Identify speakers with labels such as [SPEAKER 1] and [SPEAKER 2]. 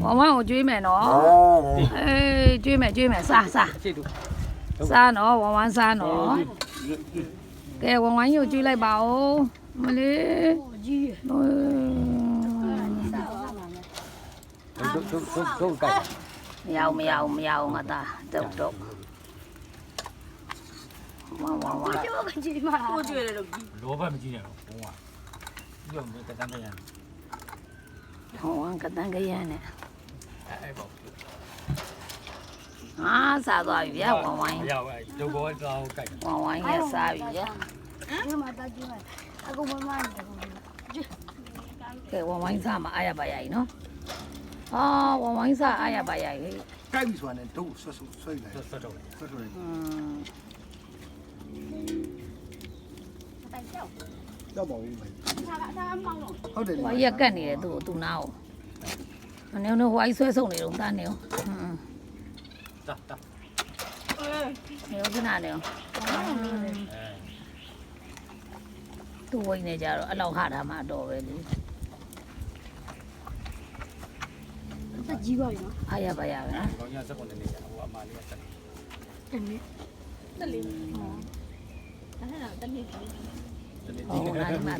[SPEAKER 1] ဝမ်ဝမ်ကိုကျွေးမယ်နော်အေးကျွေးမယ်စားနော်ဝမ်ဝမ်စားနော်ကဲဝမ်ဝမ်ကြီးကိုကျွေးလိုက်ပါဦးမလေး
[SPEAKER 2] တို့ကြိုက်
[SPEAKER 1] မရအောင်ငါသားတော့ဝမ်
[SPEAKER 3] 我跟你妈，我觉得都比。
[SPEAKER 2] 萝卜မကြည့်နဲ့တော့ဘုံကပြီးတော့ကတန်းကရမ်း
[SPEAKER 1] ဝမ်ဝမ်ကတန်းကရမ်းနဲ့
[SPEAKER 2] အဲ့ပေါ့
[SPEAKER 1] စားသွားပြီဗျာဝမ်ဝမ်
[SPEAKER 2] မရဘူးဒုဘောကောင်းကြိုက်
[SPEAKER 1] ဝမ်ဝမ်ကြီးစားပြီဗျာ
[SPEAKER 3] 你妈打鸡嘛？阿公妈妈的。
[SPEAKER 1] ကဲဝမ်ဝမ်စားမှာအားရပါရည်နော်ဝမ်ဝမ်စားအားရပါရည်
[SPEAKER 4] ကြိုက်ပြီဆိုတာနဲ့တို့ဆွတ်လိုက်
[SPEAKER 2] ဆွတ်တော့
[SPEAKER 4] ဆွတ်လိုက် ရောက်ပါဘူးဟုတ်တယ်
[SPEAKER 1] ဟိုရက်ကတ်နေတယ်သူ့နာကိုနင်းတို့ဟိုအိုက်ဆွဲဆုံးနေတော့တာနေအောင်
[SPEAKER 2] တာ
[SPEAKER 1] နေဦးခဏနေအောင်သူ့ဝိနေကြတော့အလောက်ဟာတာမှတော့ပဲလေ
[SPEAKER 3] 打鸡吧哟。
[SPEAKER 1] အားရပါရပဲနော်
[SPEAKER 2] ကောင်းရစက်ကုန်နေနေဟိုအမလေးကတက်
[SPEAKER 3] 真的。这里。哦。但是呢，这里。
[SPEAKER 1] ဟိုနာဒီမှာ